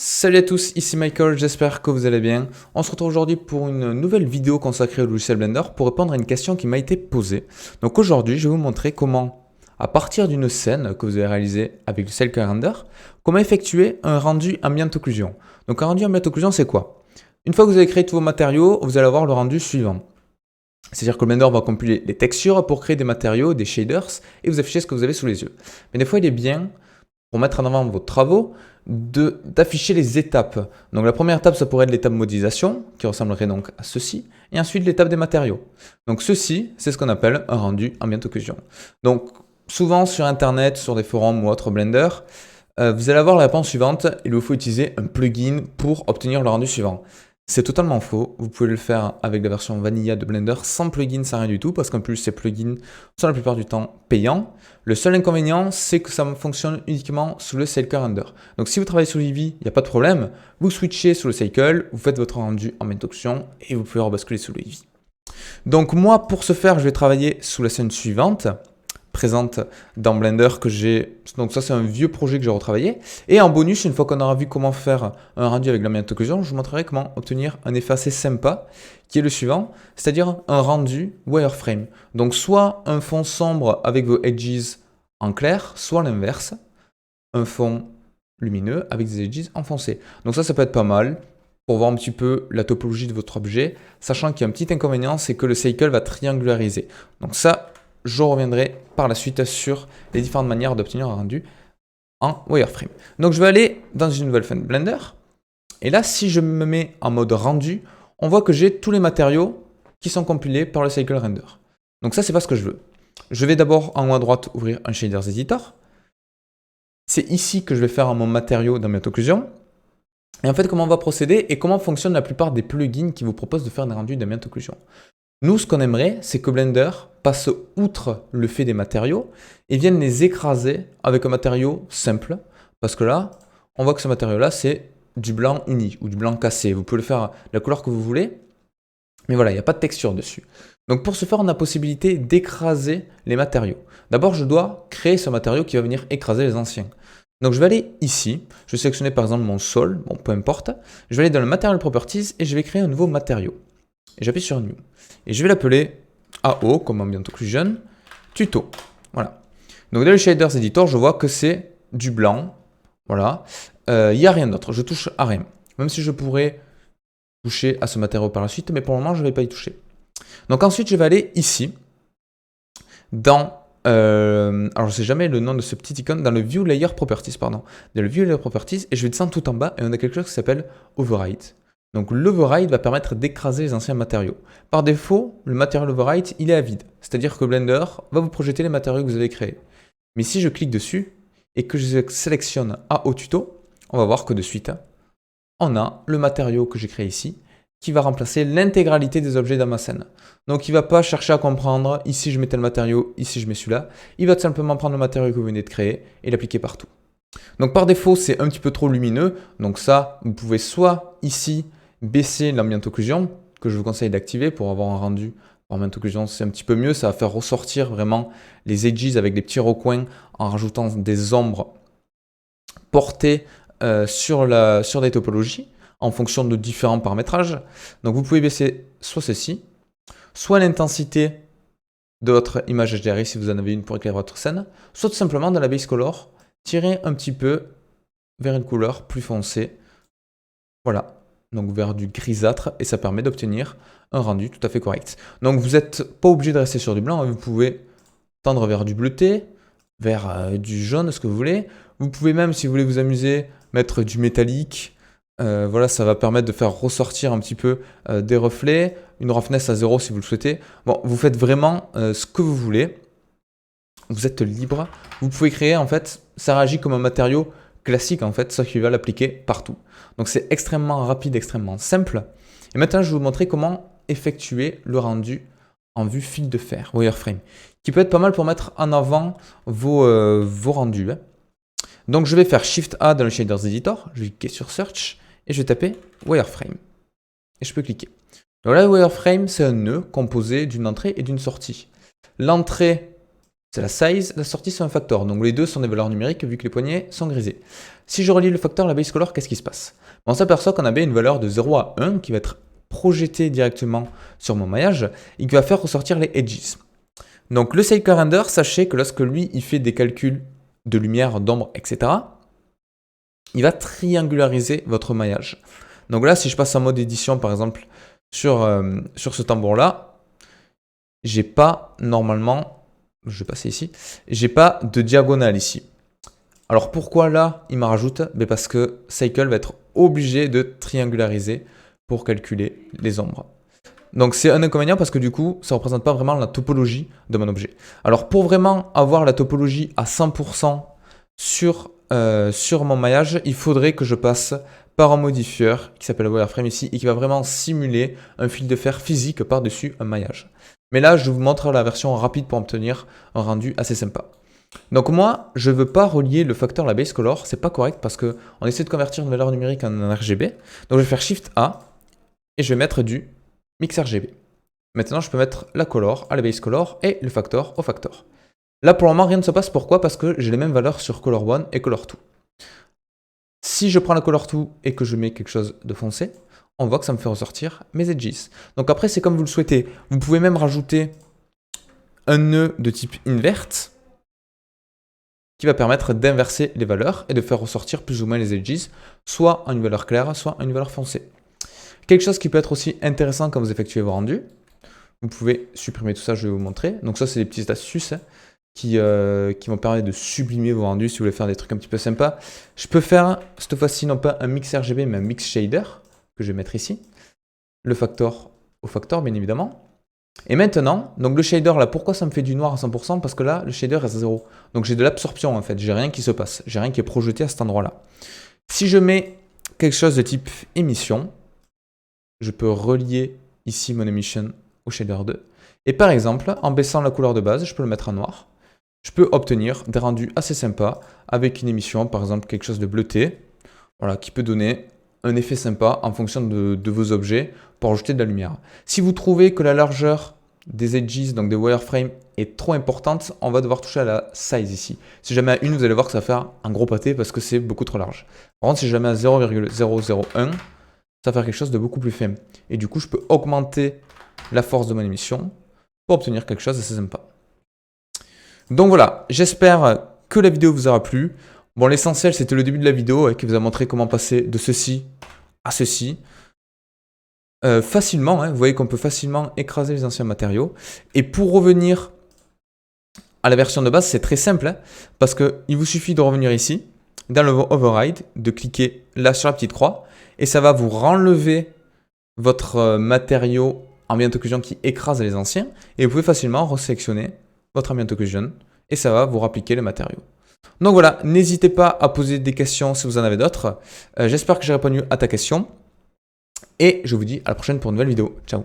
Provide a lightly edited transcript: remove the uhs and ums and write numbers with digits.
Salut à tous, ici Michael, j'espère que vous allez bien. On se retrouve aujourd'hui pour une nouvelle vidéo consacrée au logiciel Blender pour répondre à une question qui m'a été posée. Donc aujourd'hui, je vais vous montrer comment, à partir d'une scène que vous avez réalisée avec le Cycle Render, comment effectuer un rendu ambient occlusion. Donc un rendu ambient occlusion, c'est quoi? Une fois que vous avez créé tous vos matériaux, vous allez avoir le rendu suivant. C'est-à-dire que le Blender va compiler les textures pour créer des matériaux, des shaders, et vous afficher ce que vous avez sous les yeux. Mais des fois, il est bien, pour mettre en avant vos travaux, d'afficher les étapes. Donc la première étape, ça pourrait être l'étape modélisation, qui ressemblerait donc à ceci, et ensuite l'étape des matériaux. Donc ceci, c'est ce qu'on appelle un rendu ambient occlusion. Donc souvent sur internet, sur des forums ou autres Blender, vous allez avoir la réponse suivante, il vous faut utiliser un plugin pour obtenir le rendu suivant. C'est totalement faux, vous pouvez le faire avec la version Vanilla de Blender sans plugin, sans rien du tout, parce qu'en plus ces plugins sont la plupart du temps payants. Le seul inconvénient, c'est que ça fonctionne uniquement sous le Cycle Render. Donc si vous travaillez sous Eevee, il n'y a pas de problème, vous switchez sous le Cycle, vous faites votre rendu en ambient occlusion et vous pouvez rebasculer sous le Eevee. Donc moi, pour ce faire, je vais travailler sous la scène suivante, présente dans Blender que j'ai. Donc ça, c'est un vieux projet que j'ai retravaillé. Et en bonus, une fois qu'on aura vu comment faire un rendu avec l'ambient occlusion, je vous montrerai comment obtenir un effet assez sympa, qui est le suivant, c'est-à-dire un rendu wireframe. Donc soit un fond sombre avec vos edges en clair, soit l'inverse, un fond lumineux avec des edges en foncé. Donc ça peut être pas mal pour voir un petit peu la topologie de votre objet, sachant qu'il y a un petit inconvénient, c'est que le cycle va triangulariser. Donc ça, je reviendrai par la suite sur les différentes manières d'obtenir un rendu en wireframe. Donc je vais aller dans une nouvelle fenêtre Blender. Et là, si je me mets en mode rendu, on voit que j'ai tous les matériaux qui sont compilés par le Cycle Render. Donc ça, c'est pas ce que je veux. Je vais d'abord en haut à droite ouvrir un Shaders Editor. C'est ici que je vais faire mon matériau d'ambient occlusion. Et en fait, comment on va procéder et comment fonctionnent la plupart des plugins qui vous proposent de faire des rendus d'ambient occlusion. Nous, ce qu'on aimerait, c'est que Blender passe outre le fait des matériaux et vienne les écraser avec un matériau simple. Parce que là, on voit que ce matériau-là, c'est du blanc uni ou du blanc cassé. Vous pouvez le faire de la couleur que vous voulez, mais voilà, il n'y a pas de texture dessus. Donc pour ce faire, on a la possibilité d'écraser les matériaux. D'abord, je dois créer ce matériau qui va venir écraser les anciens. Donc je vais aller ici, je vais sélectionner par exemple mon sol, bon peu importe. Je vais aller dans le Material Properties et je vais créer un nouveau matériau. Et j'appuie sur New. Et je vais l'appeler AO, comme Ambient Occlusion, Tuto. Voilà. Donc dans le Shaders Editor, je vois que c'est du blanc. Voilà. Il n'y a rien d'autre, je touche à rien. Même si je pourrais toucher à ce matériau par la suite, mais pour le moment, je ne vais pas y toucher. Donc ensuite, je vais aller ici, dans... alors je ne sais jamais le nom de ce petit icône, dans le View Layer Properties, pardon. Dans le View Layer Properties, et je vais descendre tout en bas, et on a quelque chose qui s'appelle Override. Donc l'Override va permettre d'écraser les anciens matériaux. Par défaut, le Material Override, il est à vide. C'est-à-dire que Blender va vous projeter les matériaux que vous avez créés. Mais si je clique dessus, et que je sélectionne AO Tuto, on va voir que de suite, on a le matériau que j'ai créé ici, qui va remplacer l'intégralité des objets dans ma scène. Donc il ne va pas chercher à comprendre, ici je mets tel matériau, ici je mets celui-là. Il va tout simplement prendre le matériau que vous venez de créer et l'appliquer partout. Donc par défaut, c'est un petit peu trop lumineux. Donc ça, vous pouvez soit ici baisser l'ambient occlusion, que je vous conseille d'activer pour avoir un rendu en ambient occlusion, c'est un petit peu mieux. Ça va faire ressortir vraiment les edges avec des petits recoins en rajoutant des ombres portées sur des topologies en fonction de différents paramétrages. Donc vous pouvez baisser soit ceci, soit l'intensité de votre image HDRI si vous en avez une pour éclairer votre scène, soit tout simplement dans la base color, tirer un petit peu vers une couleur plus foncée. Voilà, donc vers du grisâtre et ça permet d'obtenir un rendu tout à fait correct. Donc vous n'êtes pas obligé de rester sur du blanc, vous pouvez tendre vers du bleuté, vers du jaune, ce que vous voulez. Vous pouvez même, si vous voulez vous amuser, mettre du métallique. Voilà, ça va permettre de faire ressortir un petit peu des reflets, une roughness à 0 si vous le souhaitez. Bon, vous faites vraiment ce que vous voulez. Vous êtes libre. Vous pouvez créer, en fait, ça réagit comme un matériau classique, en fait, sauf qu'il va l'appliquer partout. Donc c'est extrêmement rapide, extrêmement simple. Et maintenant, je vais vous montrer comment effectuer le rendu en vue fil de fer, wireframe, qui peut être pas mal pour mettre en avant vos rendus. Donc je vais faire Shift A dans le Shaders Editor, je vais cliquer sur Search et je vais taper wireframe. Et je peux cliquer. Donc là, le wireframe, c'est un nœud composé d'une entrée et d'une sortie. L'entrée c'est la size, la sortie c'est un factor. Donc les deux sont des valeurs numériques vu que les poignées sont grisées. Si je relie le facteur à la base color, qu'est-ce qui se passe? On s'aperçoit qu'on avait une valeur de 0 à 1 qui va être projetée directement sur mon maillage et qui va faire ressortir les edges. Donc le Cycle Render, sachez que lorsque lui il fait des calculs de lumière, d'ombre, etc., il va triangulariser votre maillage. Donc là, si je passe en mode édition, par exemple, sur ce tambour-là, j'ai pas normalement, je vais passer ici, j'ai pas de diagonale ici. Alors pourquoi là, il me rajoute? Parce que Cycle va être obligé de triangulariser pour calculer les ombres. Donc c'est un inconvénient parce que du coup, ça ne représente pas vraiment la topologie de mon objet. Alors pour vraiment avoir la topologie à 100% sur mon maillage, il faudrait que je passe par un modifieur qui s'appelle Wireframe ici et qui va vraiment simuler un fil de fer physique par-dessus un maillage. Mais là, je vous montre la version rapide pour obtenir un rendu assez sympa. Donc moi, je ne veux pas relier le facteur à la base color, c'est pas correct parce qu'on essaie de convertir une valeur numérique en RGB. Donc je vais faire Shift A et je vais mettre du Mix RGB. Maintenant, je peux mettre la color à la base color et le factor au factor. Là, pour le moment, rien ne se passe. Pourquoi? Parce que j'ai les mêmes valeurs sur color 1 et color 2. Si je prends la color 2 et que je mets quelque chose de foncé, on voit que ça me fait ressortir mes edges. Donc après, c'est comme vous le souhaitez. Vous pouvez même rajouter un nœud de type invert qui va permettre d'inverser les valeurs et de faire ressortir plus ou moins les edges, soit en une valeur claire, soit en une valeur foncée. Quelque chose qui peut être aussi intéressant quand vous effectuez vos rendus, vous pouvez supprimer tout ça, je vais vous montrer. Donc ça, c'est des petites astuces qui vont permettre de sublimer vos rendus si vous voulez faire des trucs un petit peu sympas. Je peux faire, cette fois-ci, non pas un mix RGB, mais un mix shader, que je vais mettre ici. Le factor au factor, bien évidemment. Et maintenant, donc le shader là, pourquoi ça me fait du noir à 100%? Parce que là, le shader est à 0. Donc j'ai de l'absorption en fait, j'ai rien qui se passe, j'ai rien qui est projeté à cet endroit-là. Si je mets quelque chose de type émission, je peux relier ici mon emission au shader 2. Et par exemple, en baissant la couleur de base, je peux le mettre en noir. Je peux obtenir des rendus assez sympas avec une émission, par exemple quelque chose de bleuté, voilà, qui peut donner un effet sympa en fonction de vos objets pour ajouter de la lumière. Si vous trouvez que la largeur des edges, donc des wireframes, est trop importante, on va devoir toucher à la size ici. Si jamais à 1, vous allez voir que ça va faire un gros pâté parce que c'est beaucoup trop large. Par contre, si jamais à 0,001, ça va faire quelque chose de beaucoup plus fin. Et du coup, je peux augmenter la force de mon émission pour obtenir quelque chose d'assez sympa. Donc voilà, j'espère que la vidéo vous aura plu. Bon, l'essentiel, c'était le début de la vidéo qui vous a montré comment passer de ceci à ceci. Facilement, vous voyez qu'on peut facilement écraser les anciens matériaux. Et pour revenir à la version de base, c'est très simple, parce qu'il vous suffit de revenir ici, dans le Override, de cliquer là sur la petite croix, et ça va vous renlever votre matériau Ambient Occlusion qui écrase les anciens, et vous pouvez facilement resélectionner votre Ambient Occlusion, et ça va vous rappliquer le matériau. Donc voilà, n'hésitez pas à poser des questions si vous en avez d'autres. J'espère que j'ai répondu à ta question. Et je vous dis à la prochaine pour une nouvelle vidéo. Ciao!